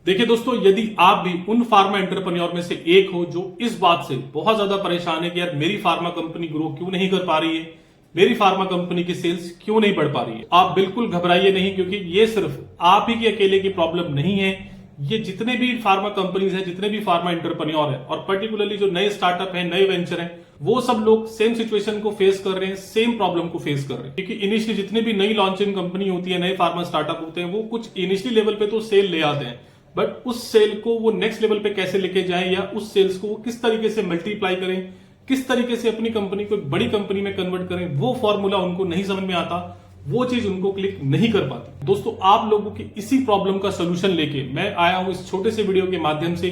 देखिए दोस्तों, यदि आप भी उन फार्मा एंटरप्रेन्योर में से एक हो जो इस बात से बहुत ज्यादा परेशान है कि यार मेरी फार्मा कंपनी ग्रो क्यों नहीं कर पा रही है, मेरी फार्मा कंपनी की सेल्स क्यों नहीं बढ़ पा रही है, आप बिल्कुल घबराइए नहीं, क्योंकि ये सिर्फ आप ही की अकेले की प्रॉब्लम नहीं है। ये जितने भी फार्मा कंपनीज हैं, जितने भी फार्मा एंटरप्रेन्योर है, और पर्टिकुलरली जो नए स्टार्टअप है, नए वेंचर हैं, वो सब लोग सेम सिचुएशन को फेस कर रहे हैं, सेम प्रॉब्लम को फेस कर रहे हैं। क्योंकि इनिशियली जितनी भी नई लॉन्चिंग कंपनी होती है, नए फार्मा स्टार्टअप होते हैं, वो कुछ इनिशियली लेवल पे तो सेल ले आते हैं, बट उस सेल को वो नेक्स्ट लेवल पे कैसे लेके जाएं, या उस सेल्स को वो किस तरीके से मल्टीप्लाई करें, किस तरीके से अपनी कंपनी को एक बड़ी कंपनी में कन्वर्ट करें, वो फॉर्मूला उनको नहीं समझ में आता, वो चीज उनको क्लिक नहीं कर पाती। दोस्तों, आप लोगों की इसी प्रॉब्लम का सोल्यूशन लेके मैं आया हूं इस छोटे से वीडियो के माध्यम से।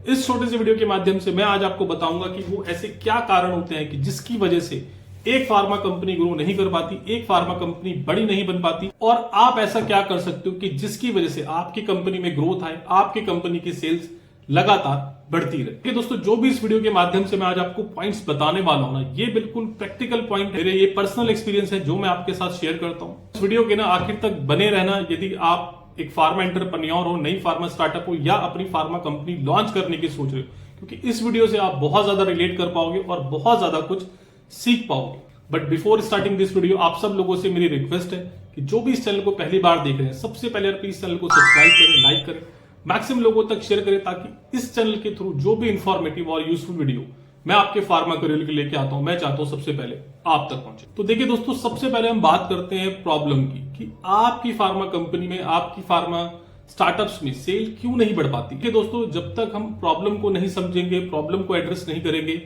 इस छोटे से वीडियो के माध्यम से मैं आज आपको बताऊंगा कि वो ऐसे क्या कारण होते हैं कि जिसकी वजह से एक फार्मा कंपनी ग्रो नहीं कर पाती, एक फार्मा कंपनी बड़ी नहीं बन पाती, और आप ऐसा क्या कर सकते हो कि जिसकी वजह से आपकी कंपनी में ग्रोथ आए, आपकी कंपनी की सेल्स लगातार बढ़ती रहे। दोस्तों, जो भी इस वीडियो के माध्यम से मैं आज आपको पॉइंट्स बताने वाला हूं ना, ये बिल्कुल प्रैक्टिकल पॉइंट है, ये पर्सनल एक्सपीरियंस है जो मैं आपके साथ शेयर करता हूं। इस वीडियो के ना आखिर तक बने रहना यदि आप एक फार्मा एंटरप्रेन्योर हो, नई फार्मा स्टार्टअप हो, या अपनी फार्मा कंपनी लॉन्च करने की सोच रहे हो, क्योंकि इस वीडियो से आप बहुत ज्यादा रिलेट कर पाओगे और बहुत ज्यादा कुछ सीख पाओगे। But before starting this video, आप सब लोगों से मेरी रिक्वेस्ट है कि जो भी इस चैनल को पहली बार देख रहे हैं, सबसे पहले प्लीज चैनल को सब्सक्राइब करें, लाइक करें, मैक्सिमम लोगों तक शेयर करें, ताकि इस चैनल के थ्रू जो भी इंफॉर्मेटिव और यूजफुल वीडियो मैं आपके फार्मा करियर के लेके आता हूं, मैं चाहता हूं सबसे पहले आप तक पहुंचे। तो देखिए दोस्तों, सबसे पहले हम बात करते हैं प्रॉब्लम की कि आपकी फार्मा कंपनी में, आपकी फार्मा स्टार्टअप्स में सेल क्यों नहीं बढ़ पाती। देखिए दोस्तों, जब तक हम प्रॉब्लम को नहीं समझेंगे, प्रॉब्लम को एड्रेस नहीं करेंगे,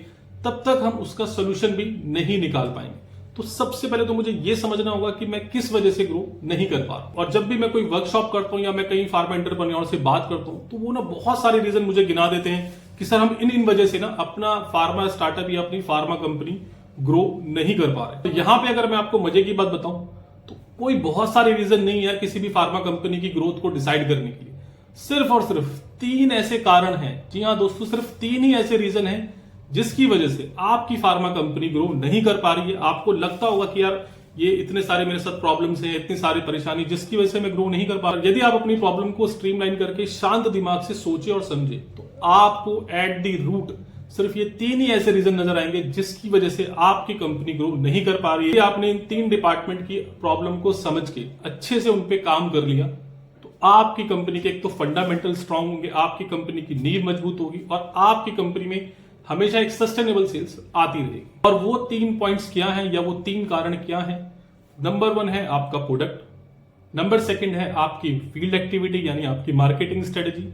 तब तक हम उसका सोल्यूशन भी नहीं निकाल पाएंगे। तो सबसे पहले तो मुझे यह समझना होगा कि मैं किस वजह से ग्रो नहीं कर पा रहा हूं। और जब भी मैं कोई वर्कशॉप करता हूं या मैं कहीं फार्मा एंटरप्रेन्योर से बात करता हूं, तो वो ना बहुत सारे रीजन मुझे गिना देते हैं कि सर हम इन वजह से ना अपना फार्मा स्टार्टअप या अपनी फार्मा कंपनी ग्रो नहीं कर पा रहे। तो यहां पे अगर मैं आपको मजे की बात बताऊं, तो कोई बहुत सारे रीजन नहीं है किसी भी फार्मा कंपनी की ग्रोथ को डिसाइड करने के लिए। सिर्फ और सिर्फ 3 ऐसे कारण हैं। जी हाँ दोस्तों, सिर्फ 3 ही ऐसे रीजन हैं जिसकी वजह से आपकी फार्मा कंपनी ग्रो नहीं कर पा रही है। आपको लगता होगा कि यार ये इतने सारे मेरे साथ प्रॉब्लम्स हैं, इतनी सारी परेशानी, जिसकी वजह से मैं ग्रो नहीं कर पा रहा। यदि आप अपनी प्रॉब्लम को स्ट्रीमलाइन करके शांत दिमाग से सोचे और समझे, तो आपको एट द रूट सिर्फ ये 3 ही ऐसे रीजन नजर आएंगे जिसकी वजह से आपकी कंपनी ग्रो नहीं कर पा रही है। आपने इन 3 डिपार्टमेंट की प्रॉब्लम को समझ के अच्छे से उनपे काम कर लिया, तो आपकी कंपनी के एक तो फंडामेंटल स्ट्रांग होंगे, आपकी कंपनी की नींव मजबूत होगी, और आपकी कंपनी में हमेशा एक सस्टेनेबल सेल्स आती रहेगी। और वो 3 पॉइंट्स क्या हैं, या वो 3 कारण क्या हैं? नंबर 1 है आपका प्रोडक्ट, नंबर 2 है आपकी फील्ड एक्टिविटी यानी आपकी मार्केटिंग स्ट्रेटेजी,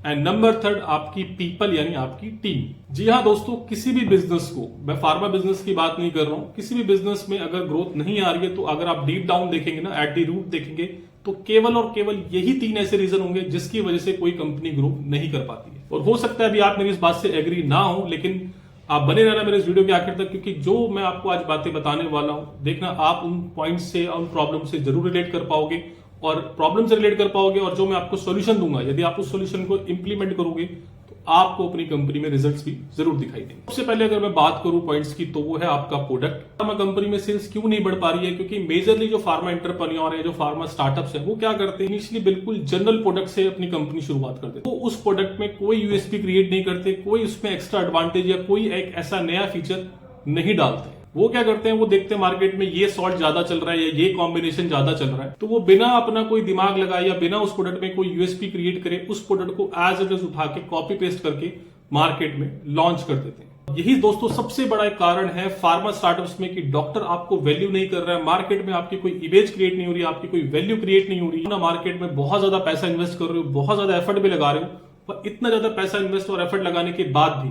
एंड नंबर 3 आपकी पीपल यानी आपकी टीम। जी हाँ दोस्तों, किसी भी बिजनेस को, मैं फार्मा बिजनेस की बात नहीं कर रहा हूं, किसी भी बिजनेस में अगर ग्रोथ नहीं आ रही है, तो अगर आप डीप डाउन देखेंगे ना, एट द रूट देखेंगे, तो केवल और केवल यही 3 ऐसे रीजन होंगे जिसकी वजह से कोई कंपनी ग्रो नहीं कर पाती है। और हो सकता है अभी आप मेरी इस बात से एग्री ना हो, लेकिन आप बने रहना मेरे इस वीडियो के आखिर तक, क्योंकि जो मैं आपको आज बातें बताने वाला हूं, देखना आप उन पॉइंट से, उन प्रॉब्लम से जरूर रिलेट कर पाओगे, और प्रॉब्लम से रिलेट कर पाओगे, और जो मैं आपको सॉल्यूशन दूंगा, यदि आप उस सॉल्यूशन को इंप्लीमेंट करोगे, तो आपको अपनी कंपनी में रिजल्ट्स भी जरूर दिखाई देंगे। सबसे पहले अगर मैं बात करूं पॉइंट्स की, तो वो है आपका प्रोडक्ट। फार्मा कंपनी में सेल्स क्यों नहीं बढ़ पा रही है? क्योंकि मेजरली जो फार्मा एंटरप्रेन्योर है, जो फार्मा स्टार्टअप्स है, वो क्या करते हैं, इनिशियली बिल्कुल जनरल प्रोडक्ट से अपनी कंपनी शुरुआत करते हैं। तो उस प्रोडक्ट में कोई यूएसपी क्रिएट नहीं करते, कोई उसमें एक्स्ट्रा एडवांटेज या कोई एक ऐसा नया फीचर नहीं डालते। वो क्या करते हैं, वो देखते हैं मार्केट में ये सॉल्ट ज्यादा चल रहा है या ये कॉम्बिनेशन ज्यादा चल रहा है, तो वो बिना अपना कोई दिमाग लगाए या बिना उस प्रोडक्ट में कोई यूएसपी क्रिएट करे, उस प्रोडक्ट को एज इट इज उठा के कॉपी पेस्ट करके मार्केट में लॉन्च कर देते हैं। यही दोस्तों सबसे बड़ा एक कारण है फार्मा स्टार्टअप्स में कि डॉक्टर आपको वैल्यू नहीं कर रहा है, मार्केट में आपकी कोई इमेज क्रिएट नहीं हो रही है, आपकी कोई वैल्यू क्रिएट नहीं हो रही है ना, मार्केट में बहुत ज्यादा पैसा इन्वेस्ट कर रहे हो, बहुत ज्यादा एफर्ट भी लगा रहे हो, पर इतना ज्यादा पैसा इन्वेस्ट और एफर्ट लगाने के बाद भी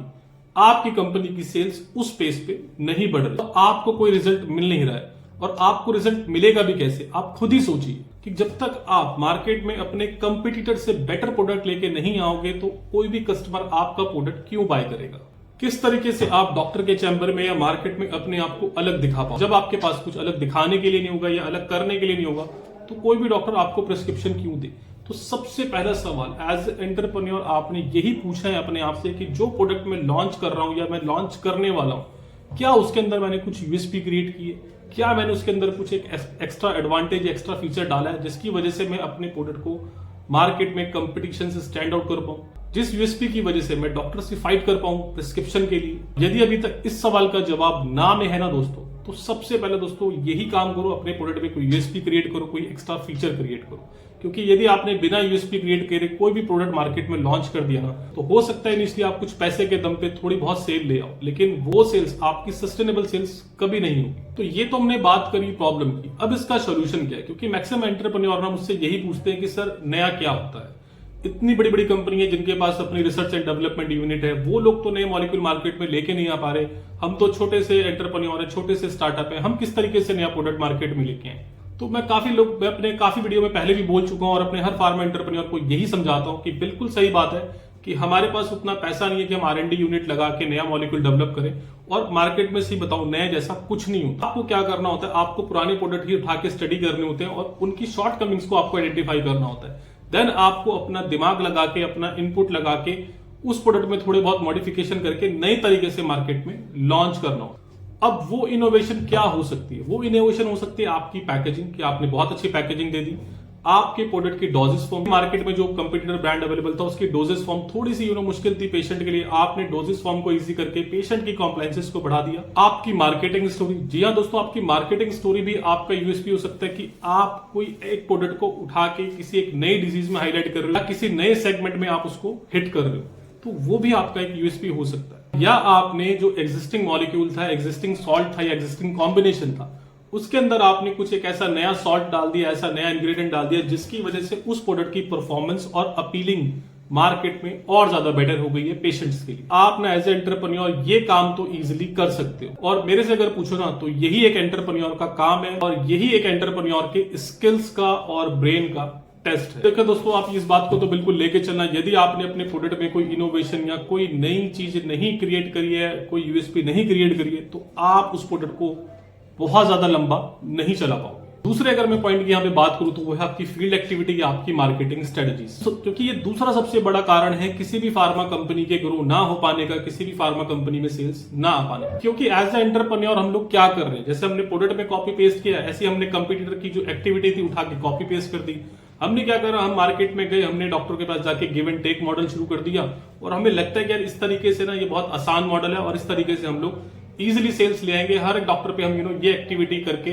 आपकी कंपनी की सेल्स उस पेस पे नहीं बढ़ रही, तो आपको कोई रिजल्ट मिल नहीं रहा है। और आपको रिजल्ट मिलेगा भी कैसे, आप खुद ही सोचिए कि जब तक आप मार्केट में अपने कंपटीटर से बेटर प्रोडक्ट लेके नहीं आओगे, तो कोई भी कस्टमर आपका प्रोडक्ट क्यों बाय करेगा? किस तरीके से आप डॉक्टर के चैम्बर में या मार्केट में अपने आप को अलग दिखा पाओ? जब आपके पास कुछ अलग दिखाने के लिए नहीं होगा या अलग करने के लिए नहीं होगा, तो कोई भी डॉक्टर आपको प्रिस्क्रिप्शन क्यों दे? तो सबसे पहला सवाल एज एंटरप्रेन्योर आपने यही पूछा है अपने आप से कि जो प्रोडक्ट मैं लॉन्च कर रहा हूं या मैं लॉन्च करने वाला हूं, क्या उसके अंदर मैंने कुछ यूएसपी क्रिएट की है? क्या मैंने उसके अंदर कुछ एक एक्स्ट्रा एडवांटेज, एक्स्ट्रा फीचर डाला है जिसकी वजह से मैं अपने प्रोडक्ट को मार्केट में कंपटीशन से स्टैंड आउट कर पाऊं, जिस यूएसपी की वजह से मैं डॉक्टर से फाइट कर पाऊं प्रिस्क्रिप्शन के लिए। यदि अभी तक इस सवाल का जवाब ना में है ना दोस्तों, तो सबसे पहले दोस्तों यही काम करो, अपने प्रोडक्ट में कोई यूएसपी क्रिएट करो, कोई एक्स्ट्रा फीचर क्रिएट करो। क्योंकि यदि आपने बिना यूएसपी क्रिएट करे कोई भी प्रोडक्ट मार्केट में लॉन्च कर दिया ना, तो हो सकता है इनिशियली आप कुछ पैसे के दम पे थोड़ी बहुत सेल ले आओ, लेकिन वो सेल्स आपकी सस्टेनेबल सेल्स कभी नहीं होगी। तो ये तो हमने बात करी प्रॉब्लम की। अब इसका सोल्यूशन क्या है? क्योंकि मैक्सिमम एंटरप्रेन्योर ना मुझसे यही पूछते हैं कि सर नया क्या होता है। इतनी बड़ी बड़ी कंपनी है जिनके पास अपनी रिसर्च एंड डेवलपमेंट यूनिट है, वो लोग तो नए मॉलिक्यूल मार्केट में लेके नहीं आ पा रहे। हम तो छोटे से एंटरप्रेन्योर है, छोटे से स्टार्टअप है, हम किस तरीके से नया प्रोडक्ट मार्केट में लेके आए? तो मैं अपने काफी वीडियो में पहले भी बोल चुका हूं और अपने हर फार्मा एंटरप्रेन्योर को यही समझाता हूं कि बिल्कुल सही बात है कि हमारे पास उतना पैसा नहीं है कि हम R&D यूनिट लगा के नया मॉलिक्यूल डेवलप करें। और मार्केट में सही बताऊं, नया जैसा कुछ नहीं होता। आपको क्या करना होता है? आपको पुराने प्रोडक्ट ही उठा के स्टडी करने होते हैं और उनकी शॉर्ट कमिंग्स को आपको आइडेंटिफाई करना होता है। देन आपको अपना दिमाग लगा के, अपना इनपुट लगा के उस प्रोडक्ट में थोड़े बहुत मॉडिफिकेशन करके नए तरीके से मार्केट में लॉन्च करना होता है। अब वो इनोवेशन क्या हो सकती है? वो इनोवेशन हो सकती है आपकी पैकेजिंग, कि आपने बहुत अच्छी पैकेजिंग दे दी, आपके प्रोडक्ट की डोजेस फॉर्म, मार्केट में जो कंपटीटर ब्रांड अवेलेबल था उसकी डोजेस फॉर्म थोड़ी सी मुश्किल थी पेशेंट के लिए, आपने डोजेस फॉर्म को इजी करके पेशेंट की कॉम्प्लायंसेस को बढ़ा दिया। आपकी मार्केटिंग स्टोरी, जी हाँ दोस्तों, आपकी मार्केटिंग स्टोरी भी आपका यूएसपी हो सकता है कि आप कोई एक प्रोडक्ट को उठा के किसी एक नई डिजीज में हाईलाइट कर रहे हो या किसी नए सेगमेंट में आप उसको हिट कर रहे हो, तो वो भी आपका एक यूएसपी हो सकता है। या आपने जो एग्जिस्टिंग मॉलिक्यूल था, एग्जिस्टिंग सॉल्ट था या एग्जिस्टिंग कॉम्बिनेशन था, उसके अंदर आपने कुछ एक ऐसा नया सॉल्ट डाल दिया, ऐसा नया इंग्रेडिएंट डाल दिया जिसकी वजह से उस प्रोडक्ट की परफॉर्मेंस और अपीलिंग मार्केट में और ज्यादा बेटर हो गई है पेशेंट्स के लिए। आप ना एज ए एंटरप्रेन्योर ये काम तो इजीली कर सकते हो। और मेरे से अगर पूछो ना, तो यही एक एंटरप्रेन्योर का काम है और यही एक एंटरप्रेन्योर के स्किल्स का और ब्रेन का टेस्ट है। देखो दोस्तों, आप इस बात को तो बिल्कुल लेके चलना, यदि आपने अपने प्रोडक्ट में कोई इनोवेशन या कोई नई चीज नहीं क्रिएट करी है, कोई यूएसपी नहीं क्रिएट करी है, तो आप उस प्रोडक्ट को बहुत ज्यादा लंबा नहीं चला पाओगे। दूसरे अगर मैं पॉइंट की यहाँ पे बात करूं तो वो है आपकी फील्ड एक्टिविटी या आपकी मार्केटिंग स्ट्रेटजीज। क्योंकि ये दूसरा सबसे बड़ा कारण है किसी भी फार्मा कंपनी के ग्रो ना हो पाने का, किसी भी फार्मा कंपनी में सेल्स ना आ पाने का। क्योंकि एज ए एंटरप्रेन्योर हम लोग क्या कर रहे हैं, जैसे हमने प्रोडक्ट में कॉपी पेस्ट किया, ऐसे हमने कंपटीटर की जो एक्टिविटी थी उठा के कॉपी पेस्ट कर दी। हमने क्या करा, हम मार्केट में गए, हमने डॉक्टर के पास जाके गिव एंड टेक मॉडल शुरू कर दिया और हमें लगता है कि यार इस तरीके से ना ये बहुत आसान मॉडल है और इस तरीके से हम लोग इजीली सेल्स ले आएंगे। हर एक डॉक्टर पे हम ये एक्टिविटी करके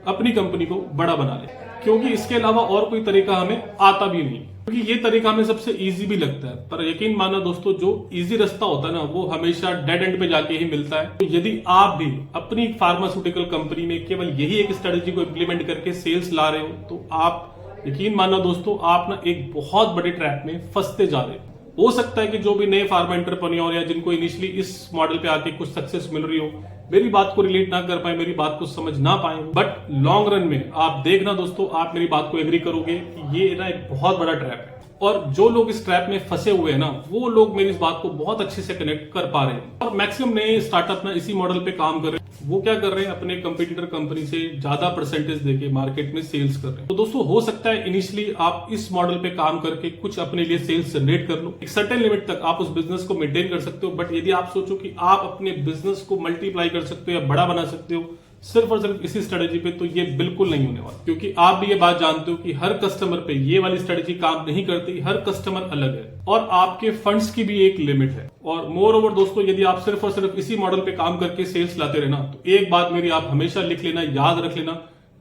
अपनी कंपनी को बड़ा बना ले, क्योंकि इसके अलावा और कोई तरीका हमें आता भी नहीं, क्योंकि ये तरीका हमें सबसे इजी भी लगता है। पर यकीन मानना दोस्तों, जो इजी रास्ता होता है ना, वो हमेशा डेड एंड पे जाके ही मिलता है। तो यदि आप भी अपनी फार्मास्यूटिकल कंपनी में केवल यही एक स्ट्रेटेजी को इंप्लीमेंट करके सेल्स ला रहे हो, तो आप यकीन मानना दोस्तों, आप ना एक बहुत बड़े ट्रैप में फंसते जा रहे हो। हो सकता है कि जो भी नए फार्मा एंटरप्रेन्योर या जिनको इनिशियली इस मॉडल पे आके कुछ सक्सेस मिल रही हो, मेरी बात को रिलेट ना कर पाए, मेरी बात को समझ ना पाए, बट लॉन्ग रन में आप देखना दोस्तों, आप मेरी बात को एग्री करोगे कि ये ना एक बहुत बड़ा ट्रैप है। और जो लोग इस ट्रैप में फंसे हुए हैं ना, वो लोग मेरी इस बात को बहुत अच्छे से कनेक्ट कर पा रहे हैं। और मैक्सिमम नए स्टार्टअप ना इसी मॉडल पे काम कर रहे हैं। वो क्या कर रहे हैं, अपने कंपटीटर कंपनी से ज्यादा परसेंटेज देके मार्केट में सेल्स कर रहे हैं। तो दोस्तों, हो सकता है इनिशियली आप इस मॉडल पे काम करके कुछ अपने लिए सेल्स जनरेट कर लो, एक सर्टेन लिमिट तक आप उस बिजनेस को मेंटेन कर सकते हो। बट यदि आप सोचो कि आप अपने बिजनेस को मल्टीप्लाई कर सकते हो या बड़ा बना सकते हो सिर्फ और सिर्फ इसी स्ट्रेटेजी पे, तो ये बिल्कुल नहीं होने वाला। क्योंकि आप भी ये बात जानते हो कि हर कस्टमर पे ये वाली स्ट्रेटेजी काम नहीं करती, हर कस्टमर अलग है और आपके फंड्स की भी एक लिमिट है। और मोर ओवर दोस्तों, यदि आप सिर्फ और सिर्फ इसी मॉडल पे काम करके सेल्स लाते रहना, तो एक बात मेरी आप हमेशा लिख लेना, याद रख लेना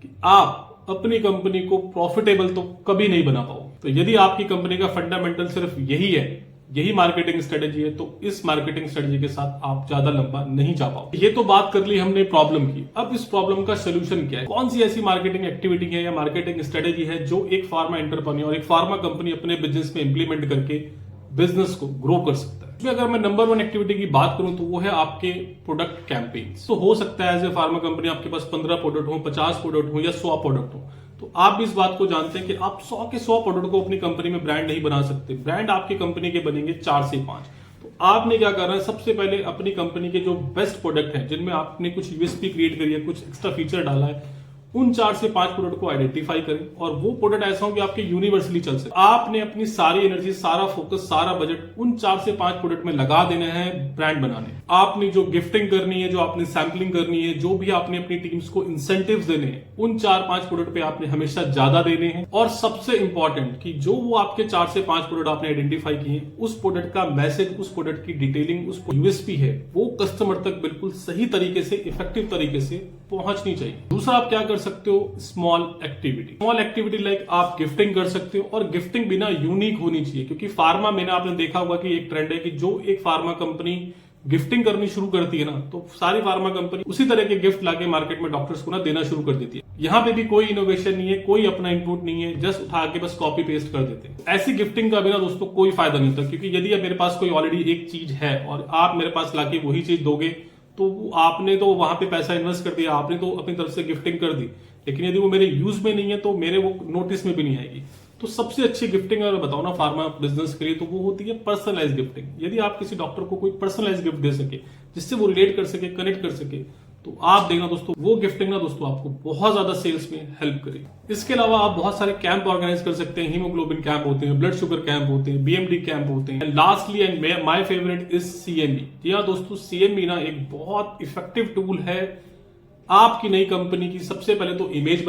कि आप अपनी कंपनी को प्रॉफिटेबल तो कभी नहीं बना पाओगे। तो यदि आपकी कंपनी का फंडामेंटल सिर्फ यही है, यही मार्केटिंग स्ट्रेटेजी है, तो इस मार्केटिंग स्ट्रेटेजी के साथ आप ज्यादा लंबा नहीं जा पाओगे। ये तो बात कर ली हमने प्रॉब्लम की। अब इस प्रॉब्लम का सोल्यूशन क्या है? कौन सी ऐसी मार्केटिंग एक्टिविटी है या मार्केटिंग स्ट्रेटेजी है जो एक फार्मा एंटरप्रेन्योर, एक फार्मा कंपनी अपने बिजनेस में इंप्लीमेंट करके बिजनेस को ग्रो कर सकता है? इसमें अगर मैं नंबर 1 एक्टिविटी की बात करूं तो वो है आपके प्रोडक्ट कैंपेन। तो हो सकता है एज ए फार्मा कंपनी आपके पास 15 प्रोडक्ट हो, 50 प्रोडक्ट हो या 100 प्रोडक्ट हो, तो आप भी इस बात को जानते हैं कि आप 100 के 100 प्रोडक्ट को अपनी कंपनी में ब्रांड नहीं बना सकते। ब्रांड आपकी कंपनी के बनेंगे 4 से 5। तो आपने क्या करना है, सबसे पहले अपनी कंपनी के जो बेस्ट प्रोडक्ट हैं, जिनमें आपने कुछ यूएसपी क्रिएट करी है, कुछ एक्स्ट्रा फीचर डाला है, उन 4 से 5 प्रोडक्ट को आइडेंटिफाई करें और वो प्रोडक्ट ऐसा हो कि आपके यूनिवर्सली चल सके। आपने अपनी सारी एनर्जी, सारा फोकस, सारा बजट उन 4 से 5 प्रोडक्ट में लगा देना है ब्रांड बनाने। आपने जो गिफ्टिंग करनी है, जो आपने सैम्पलिंग करनी है, जो भी आपने अपनी टीम्स को इंसेंटिव्स देने हैं, उन 4-5 प्रोडक्ट पे आपने हमेशा ज्यादा देने हैं। और सबसे इंपॉर्टेंट कि जो वो आपके 4 से 5 प्रोडक्ट आपने आइडेंटिफाई किए, उस प्रोडक्ट का मैसेज, उस प्रोडक्ट की डिटेलिंग, उस यूएसपी है, वो कस्टमर तक बिल्कुल सही तरीके से, इफेक्टिव तरीके से पहुंचनी चाहिए। दूसरा आप क्या कर सकते हो, स्मॉल एक्टिविटी लाइक आप गिफ्टिंग कर सकते हो, और गिफ्टिंग बिना यूनिक होनी चाहिए, क्योंकि फार्मा में ना आपने देखा होगा कि एक ट्रेंड है कि जो एक फार्मा कंपनी गिफ्टिंग करनी शुरू करती है ना, तो सारी फार्मा कंपनी उसी तरह के गिफ्ट लाके मार्केट में डॉक्टर्स को ना देना शुरू कर देती है। यहाँ पे भी कोई इनोवेशन नहीं है, कोई अपना इनपुट नहीं है, जस्ट उठा के बस कॉपी पेस्ट कर देते हैं। ऐसी गिफ्टिंग का भी ना दोस्तों कोई फायदा नहीं होता, क्योंकि यदि अब मेरे पास कोई ऑलरेडी एक चीज है और आप मेरे पास लाके वही चीज दोगे, तो आपने तो वहां पे पैसा इन्वेस्ट कर दिया, आपने तो अपनी तरफ से गिफ्टिंग कर दी, लेकिन यदि वो मेरे यूज में नहीं है तो मेरे वो नोटिस में भी नहीं आएगी। तो सबसे अच्छी गिफ्टिंग अगर बताओ ना फार्मा बिजनेस के लिए, तो वो होती है पर्सनलाइज गिफ्टिंग। यदि आप किसी डॉक्टर को कोई पर्सनलाइज गिफ्ट दे सके, जिससे वो रिलेट कर सके, कनेक्ट कर सके, तो आप देखना दोस्तों वो गिफ्टिंग ना दोस्तों आपको बहुत ज्यादा सेल्स में हेल्प करेगी। इसके अलावा आप बहुत सारे कैंप ऑर्गेनाइज कर सकते हैं। हीमोग्लोबिन कैंप होते हैं, ब्लड शुगर कैंप होते हैं, बीएमडी कैंप होते हैं। Lastly and my favourite is CME. जी हाँ दोस्तों, सीएमई ना एक बहुत इफेक्टिव टूल है आपकी नई कंपनी की सबसे पहले तो इमेज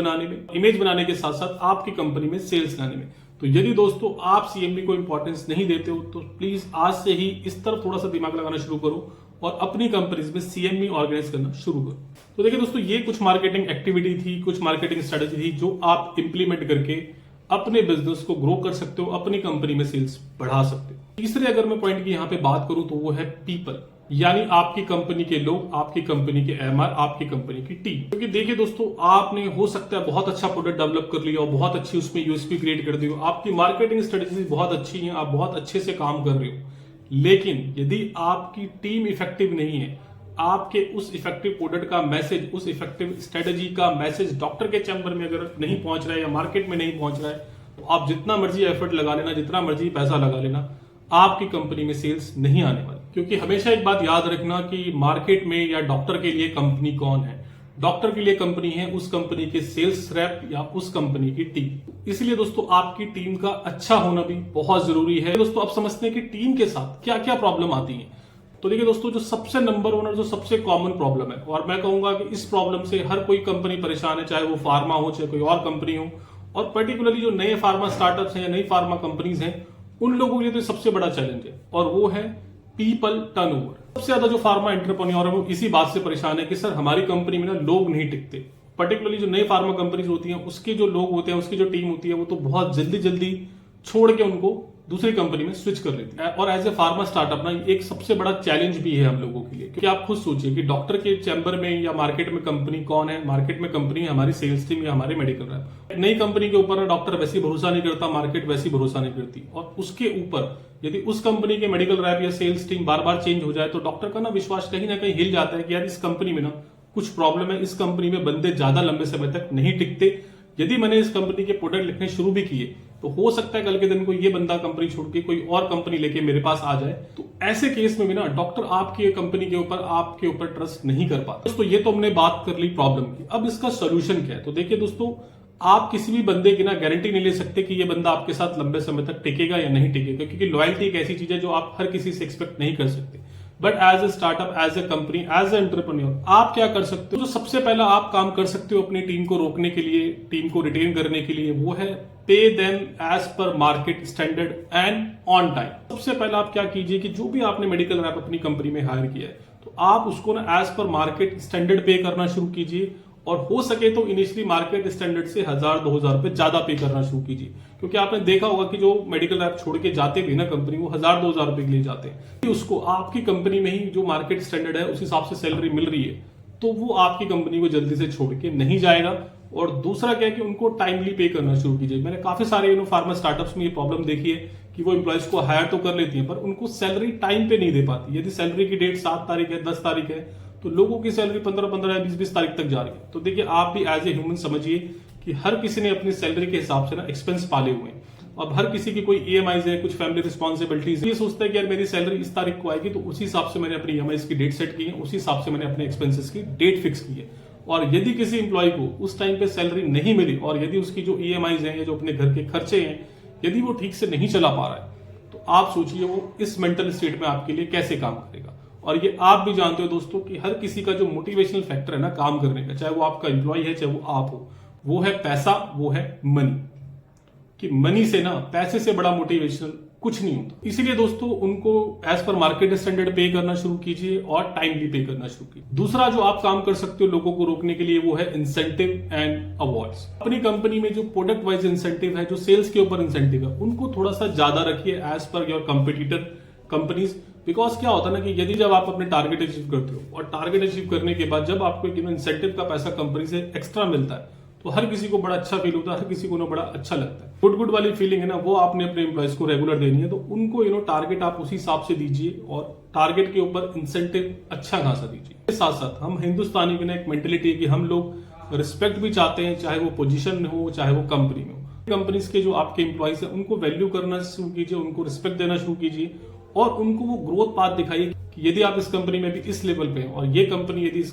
बनाने के साथ साथ आपकी कंपनी में सेल्स लाने में। तो यदि दोस्तों आप सीएमबी को इंपॉर्टेंस नहीं देते हो, तो प्लीज आज से ही इस तरफ थोड़ा सा दिमाग लगाना शुरू करो और अपनी कंपनीज में सीएमबी ऑर्गेनाइज करना शुरू करो। तो देखिए दोस्तों, ये कुछ मार्केटिंग एक्टिविटी थी, कुछ मार्केटिंग स्ट्रेटेजी थी जो आप इंप्लीमेंट करके अपने बिजनेस को ग्रो कर सकते हो, अपनी कंपनी में सेल्स बढ़ा सकते हो। तीसरे अगर मैं पॉइंट की यहाँ पे बात करूं तो वो है पीपल, यानी आपकी कंपनी के लोग, आपकी कंपनी के एमआर, आपकी कंपनी की टीम। क्योंकि देखिए दोस्तों, आपने हो सकता है बहुत अच्छा प्रोडक्ट डेवलप कर लिया और बहुत अच्छी उसमें यूएसपी क्रिएट कर दी हो, आपकी मार्केटिंग स्ट्रेटेजी बहुत अच्छी है, आप बहुत अच्छे से काम कर रहे हो, लेकिन यदि आपकी टीम इफेक्टिव नहीं है, आपके उस इफेक्टिव प्रोडक्ट का मैसेज, उस इफेक्टिव स्ट्रेटेजी का मैसेज डॉक्टर के चैम्बर में अगर नहीं पहुंच रहा है या मार्केट में नहीं पहुंच रहा है, तो आप जितना मर्जी एफर्ट लगा लेना, जितना मर्जी पैसा लगा लेना, आपकी कंपनी में सेल्स नहीं आने वाली। क्योंकि हमेशा एक बात याद रखना कि मार्केट में या डॉक्टर के लिए कंपनी कौन है, डॉक्टर के लिए कंपनी है उस कंपनी के सेल्स रैप या उस कंपनी की टीम। इसलिए दोस्तों आपकी टीम का अच्छा होना भी बहुत जरूरी है। दोस्तों आप समझते हैं कि टीम के साथ क्या क्या प्रॉब्लम आती है। तो देखिए दोस्तों, जो सबसे नंबर 1 और जो सबसे कॉमन प्रॉब्लम है, और मैं कहूंगा कि इस प्रॉब्लम से हर कोई कंपनी परेशान है, चाहे वो फार्मा हो चाहे कोई और कंपनी हो, और पर्टिकुलरली जो नए फार्मा स्टार्टअप्स हैं या नई फार्मा कंपनीज हैं, उन लोगों के लिए तो सबसे बड़ा चैलेंज है, और वो है पीपल टर्नओवर। सबसे ज्यादा जो फार्मा एंटरप्रेन्योर है वो इसी बात से परेशान है कि सर हमारी कंपनी में ना लोग नहीं टिकते। पर्टिकुलरली जो नई फार्मा कंपनीज होती हैं, उसके जो लोग होते हैं, उसकी जो टीम होती है, वो तो बहुत जल्दी छोड़ के उनको दूसरी कंपनी में स्विच कर लेती है। और एज ए फार्मा स्टार्टअप ना एक सबसे बड़ा चैलेंज भी है हम लोगों के लिए, क्योंकि आप खुद सोचिए कि डॉक्टर के चैम्बर में या मार्केट में कंपनी कौन है, मार्केट में कंपनी है हमारी सेल्स टीम या हमारे मेडिकल रैप। नई कंपनी के ऊपर डॉक्टर वैसे भरोसा नहीं करता, मार्केट वैसी भरोसा नहीं करती, और उसके ऊपर यदि उस कंपनी के मेडिकल रैप या सेल्स टीम बार बार चेंज हो जाए, तो डॉक्टर का ना विश्वास कहीं ना कहीं हिल जाता है कि यार इस कंपनी में ना कुछ प्रॉब्लम है, इस कंपनी में बंदे ज्यादा लंबे समय तक नहीं टिकते। यदि मैंने इस कंपनी के प्रोडक्ट लिखने शुरू भी किए, तो हो सकता है कल के दिन को ये बंदा कंपनी छोड़ के कोई और कंपनी लेके मेरे पास आ जाए। तो ऐसे केस में भी ना डॉक्टर आपकी कंपनी के ऊपर, आपके ऊपर ट्रस्ट नहीं कर पाता। दोस्तों ये तो हमने बात कर ली प्रॉब्लम की, अब इसका सोल्यूशन क्या है। तो देखिए दोस्तों, आप किसी भी बंदे की ना गारंटी नहीं ले सकते कि ये बंदा आपके साथ लंबे समय तक टिकेगा या नहीं टिकेगा, क्योंकि लॉयल्टी एक ऐसी चीज है जो आप हर किसी से एक्सपेक्ट नहीं कर सकते। But as a startup, as a company, as a entrepreneur, आप क्या कर सकते हो? जो सबसे पहला आप काम कर सकते हो अपनी टीम को रोकने के लिए, टीम को रिटेन करने के लिए, वो है pay them as per market standard and on time. सबसे पहला आप क्या कीजिए कि जो भी आपने मेडिकल रैप अपनी कंपनी में हायर किया है, तो आप उसको ना एज पर मार्केट स्टैंडर्ड पे करना शुरू कीजिए, और हो सके तो इनिशियली मार्केट स्टैंडर्ड से 1000-2000 रुपए ज्यादा पे करना शुरू कीजिए। क्योंकि आपने देखा होगा कि जो मेडिकल रैप छोड़ के जाते भी ना कंपनी, वो 1000-2000 रुपए के लिए जाते हैं। उसको आपकी कंपनी में ही जो मार्केट स्टैंडर्ड है उस हिसाब से सैलरी मिल रही है, तो वो आपकी कंपनी को जल्दी से छोड़ के नहीं जाएगा। और दूसरा क्या है कि उनको टाइमली पे करना शुरू कीजिए। मैंने काफी सारे फार्मा स्टार्टअप्स में ये प्रॉब्लम देखी है कि वो एम्प्लॉयज को हायर तो कर लेती है, पर उनको सैलरी टाइम पे नहीं दे पाती। यदि सैलरी की डेट 7 तारीख है, 10 तारीख है, तो लोगों की सैलरी 15-15 या 20-20 तारीख तक जा रही है। तो देखिए, आप भी एज ए ह्यूमन समझिए कि हर किसी ने अपनी सैलरी के हिसाब से ना एक्सपेंस पाले हुए हैं। अब हर किसी की कोई ईएमआईज है, कुछ फैमिली रिस्पॉन्सिबिलिटीज, ये सोचता है कि यार मेरी सैलरी इस तारीख को आएगी, तो उसी हिसाब से मैंने अपनी ईएमआईज की डेट सेट की है, उसी हिसाब से मैंने अपने एक्सपेंसेस की डेट फिक्स की है। और यदि किसी एम्प्लॉय को उस टाइम पे सैलरी नहीं मिली और यदि उसकी जो ईएमआईज हैं या जो अपने घर के खर्चे हैं यदि वो ठीक से नहीं चला पा रहा है, तो आप सोचिए वो इस मेंटल स्टेट में आपके लिए कैसे काम करेगा। और ये आप भी जानते हो दोस्तों कि हर किसी का जो मोटिवेशनल फैक्टर है ना काम करने का, चाहे वो आपका एम्प्लॉय है चाहे वो आप हो, वो है पैसा, वो है मनी। कि मनी से ना, पैसे से बड़ा मोटिवेशनल कुछ नहीं होता। इसीलिए दोस्तों उनको एज पर मार्केट स्टैंडर्ड पे करना शुरू कीजिए और टाइमली पे करना शुरू कीजिए। दूसरा जो आप काम कर सकते हो लोगों को रोकने के लिए वो है इंसेंटिव एंड अवार्ड्स। अपनी कंपनी में जो प्रोडक्ट वाइज इंसेंटिव है, जो सेल्स के ऊपर इंसेंटिव है, उनको थोड़ा सा ज्यादा रखिए as per your competitor companies. Because क्या होता है ना कि यदि जब आप अपने टारगेट अचीव करते हो और टारगेट अचीव करने के बाद जब आपको इंसेंटिव का पैसा कंपनी से एक्स्ट्रा मिलता है तो हर किसी को बड़ा अच्छा फील होता है, हर किसी को ना बड़ा अच्छा लगता है। गुड वाली फीलिंग है ना, वो आपने अपने एम्प्लॉयज को रेगुलर देनी है। तो उनको टारगेट आप उसी हिसाब से दीजिए और टारगेट के ऊपर इंसेंटिव अच्छा खासा दीजिए। साथ साथ हम हिंदुस्तानी में ना एक मेंटेलिटी है कि हम लोग रिस्पेक्ट भी चाहते हैं, चाहे वो पोजीशन में हो चाहे वो कंपनी में हो। कंपनीज के जो आपके एम्प्लॉयज हैं उनको वैल्यू करना शुरू कीजिए, उनको रिस्पेक्ट देना शुरू कीजिए और उनको वो ग्रोथ पाथ दिखाइए कि यदि आप इस कंपनी में भी इस लेवल पे हैं और ये कंपनी यदि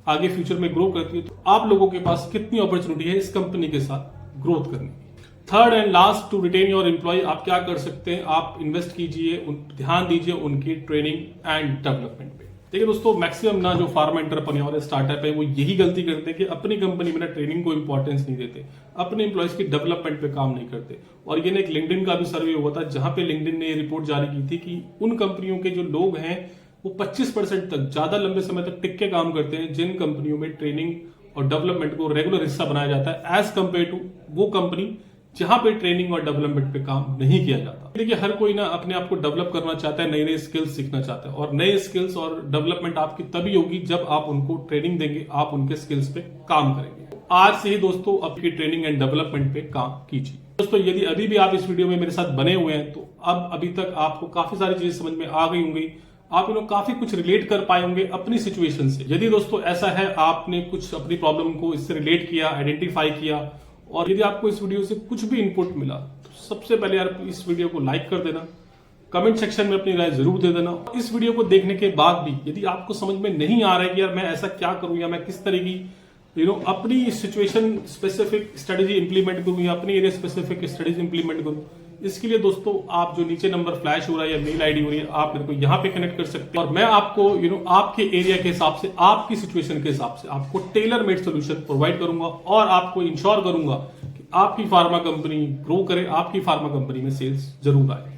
आगे फ्यूचर में ग्रो करती है तो आप लोगों के पास कितनी अपॉर्चुनिटी है इस कंपनी के साथ ग्रोथ करने की। Third and last, to retain your employee, आप क्या कर सकते हैं, आप इन्वेस्ट कीजिए, ध्यान दीजिए उनकी ट्रेनिंग एंड डेवलपमेंट पे। देखिए दोस्तों, मैक्सिमम ना जो फार्मा एंटरप्रेन्योर स्टार्टअप है वो यही गलती करते हैं कि अपनी कंपनी में ना ट्रेनिंग को इंपॉर्टेंस नहीं देते, अपने एम्प्लॉयज की डेवलपमेंट पे काम नहीं करते। और ये ना एक लिंक्डइन का भी सर्वे हुआ था जहां पे लिंक्डइन ने रिपोर्ट जारी की थी कि उन कंपनियों के जो लोग हैं वो 25% तक ज्यादा लंबे समय तक टिक के काम करते हैं जिन कंपनियों में ट्रेनिंग और डेवलपमेंट को रेगुलर हिस्सा बनाया जाता है, एज कंपेयर टू वो कंपनी जहां पे ट्रेनिंग और डेवलपमेंट पे काम नहीं किया जाता। देखिए हर कोई ना अपने आप को डेवलप करना चाहता है, नई नई स्किल्स सीखना चाहता है और नए स्किल्स और डेवलपमेंट आपकी तभी होगी जब आप उनको ट्रेनिंग देंगे, आप उनके स्किल्स पे काम करेंगे। आज से ही दोस्तों आपकी ट्रेनिंग एंड डेवलपमेंट पे काम कीजिए। दोस्तों यदि अभी भी आप इस वीडियो में मेरे साथ बने हुए हैं तो अब अभी तक आपको काफी सारी चीजें समझ में आ गई होंगी, आप काफी कुछ रिलेट कर पाए होंगे अपनी सिचुएशन से। यदि दोस्तों ऐसा है, आपने कुछ अपनी प्रॉब्लम को इससे रिलेट किया, आइडेंटिफाई किया और यदि आपको इस वीडियो से कुछ भी इनपुट मिला तो सबसे पहले यार इस वीडियो को लाइक कर देना, कमेंट सेक्शन में अपनी राय जरूर दे देना। इस वीडियो को देखने के बाद भी यदि आपको समझ में नहीं आ रहा है कि यार मैं ऐसा क्या करूं या मैं किस तरह की अपनी सिचुएशन स्पेसिफिक स्ट्रेटेजी इंप्लीमेंट करूं या अपनी एरिया स्पेसिफिक स्ट्रेटेजी इंप्लीमेंट करूं, इसके लिए दोस्तों आप जो नीचे नंबर फ्लैश हो रहा है या मेल आईडी हो रही है, आप मेरे को यहाँ पे कनेक्ट कर सकते हैं और मैं आपको आपके एरिया के हिसाब से, आपकी सिचुएशन के हिसाब से आपको टेलर मेड सोल्यूशन प्रोवाइड करूंगा और आपको इंश्योर करूंगा कि आपकी फार्मा कंपनी ग्रो करे, आपकी फार्मा कंपनी में सेल्स जरूर आए।